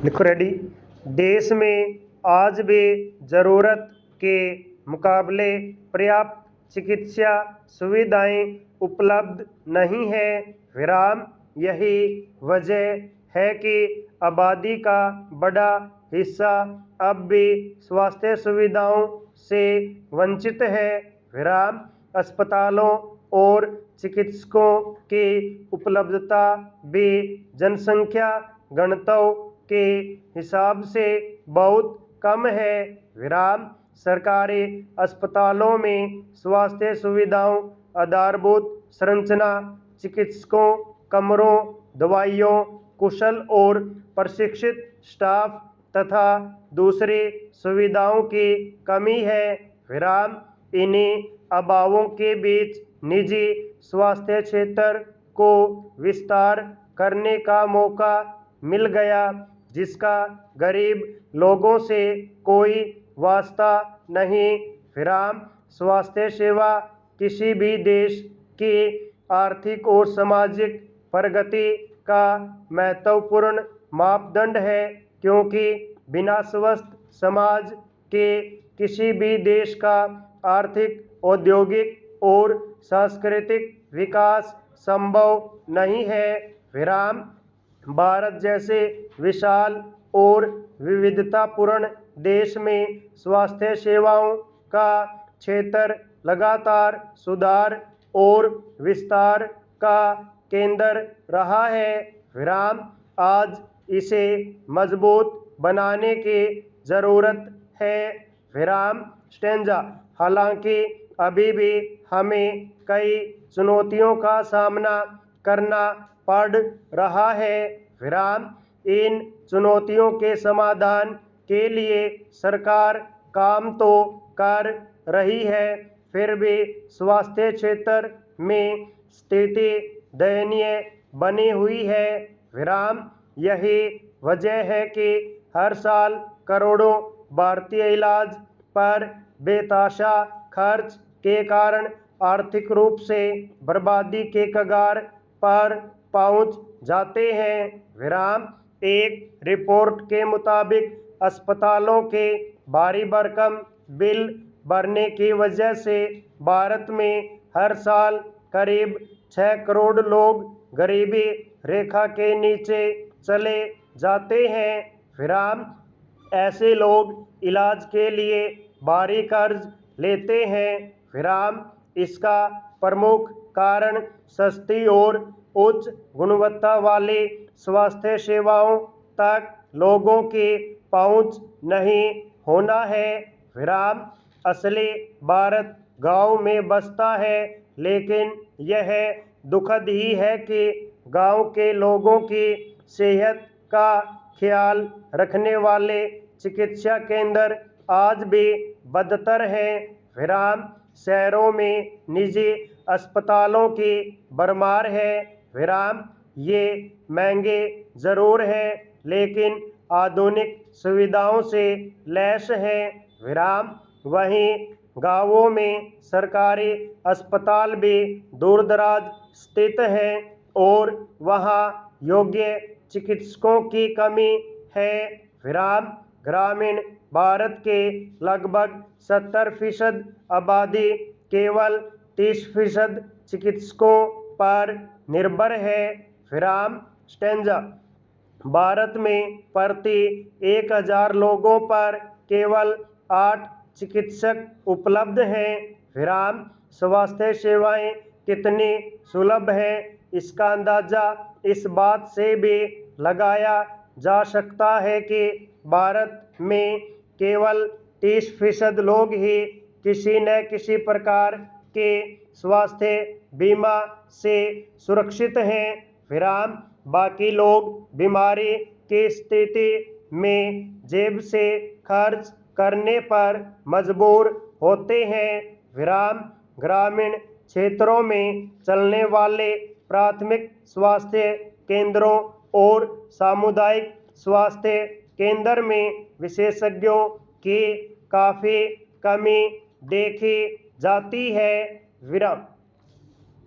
लिखो रेडी। देश में आज भी ज़रूरत के मुकाबले पर्याप्त चिकित्सा सुविधाएं उपलब्ध नहीं है। विराम यही वजह है कि आबादी का बड़ा हिस्सा अब भी स्वास्थ्य सुविधाओं से वंचित है। विराम अस्पतालों और चिकित्सकों की उपलब्धता भी जनसंख्या गणनाओं के हिसाब से बहुत कम है। विराम सरकारी अस्पतालों में स्वास्थ्य सुविधाओं, आधारभूत संरचना, चिकित्सकों, कमरों, दवाइयों, कुशल और प्रशिक्षित स्टाफ तथा दूसरी सुविधाओं की कमी है। विराम इन्हीं अभावों के बीच निजी स्वास्थ्य क्षेत्र को विस्तार करने का मौका मिल गया, जिसका गरीब लोगों से कोई वास्ता नहीं। विराम स्वास्थ्य सेवा किसी भी देश की आर्थिक और सामाजिक प्रगति का महत्वपूर्ण मापदंड है, क्योंकि बिना स्वस्थ समाज के किसी भी देश का आर्थिक, औद्योगिक और सांस्कृतिक विकास संभव नहीं है। विराम भारत जैसे विशाल और विविधतापूर्ण देश में स्वास्थ्य सेवाओं का क्षेत्र लगातार सुधार और विस्तार का केंद्र रहा है। विराम आज इसे मजबूत बनाने की ज़रूरत है। विराम स्टेंजा हालांकि अभी भी हमें कई चुनौतियों का सामना करना पड़ रहा है। विराम इन चुनौतियों के समाधान के लिए सरकार काम तो कर रही है, फिर भी स्वास्थ्य क्षेत्र में स्थिति दयनीय बनी हुई है। विराम यही वजह है कि हर साल करोड़ों भारतीय इलाज पर बेतहाशा खर्च के कारण आर्थिक रूप से बर्बादी के कगार पर पहुंच जाते हैं। विराम एक रिपोर्ट के मुताबिक अस्पतालों के भारी भरकम बिल भरने की वजह से भारत में हर साल करीब 6 करोड़ लोग गरीबी रेखा के नीचे चले जाते हैं। विराम ऐसे लोग इलाज के लिए भारी कर्ज लेते हैं। विराम इसका प्रमुख कारण सस्ती और उच्च गुणवत्ता वाली स्वास्थ्य सेवाओं तक लोगों की पहुंच नहीं होना है। विराम असली भारत गांव में बसता है, लेकिन यह दुखद ही है कि गांव के लोगों की सेहत का ख्याल रखने वाले चिकित्सा केंद्र आज भी बदतर हैं। विराम शहरों में निजी अस्पतालों की भरमार है। विराम ये महंगे जरूर हैं, लेकिन आधुनिक सुविधाओं से लैस हैं। विराम वहीं गांवों में सरकारी अस्पताल भी दूर दराज स्थित हैं और वहां योग्य चिकित्सकों की कमी है। विराम ग्रामीण भारत के लगभग 70% आबादी केवल 30% चिकित्सकों पर निर्भर है। विराम स्टेंजा भारत में प्रति 1000 लोगों पर केवल 8 चिकित्सक उपलब्ध हैं। विराम स्वास्थ्य सेवाएं कितनी सुलभ हैं, इसका अंदाजा इस बात से भी लगाया जा सकता है कि भारत में केवल 30% लोग ही किसी न किसी प्रकार के स्वास्थ्य बीमा से सुरक्षित हैं। विराम बाकी लोग बीमारी की स्थिति में जेब से खर्च करने पर मजबूर होते हैं। विराम ग्रामीण क्षेत्रों में चलने वाले प्राथमिक स्वास्थ्य केंद्रों और सामुदायिक स्वास्थ्य केंद्र में विशेषज्ञों की काफ़ी कमी देखी जाती है। विराम।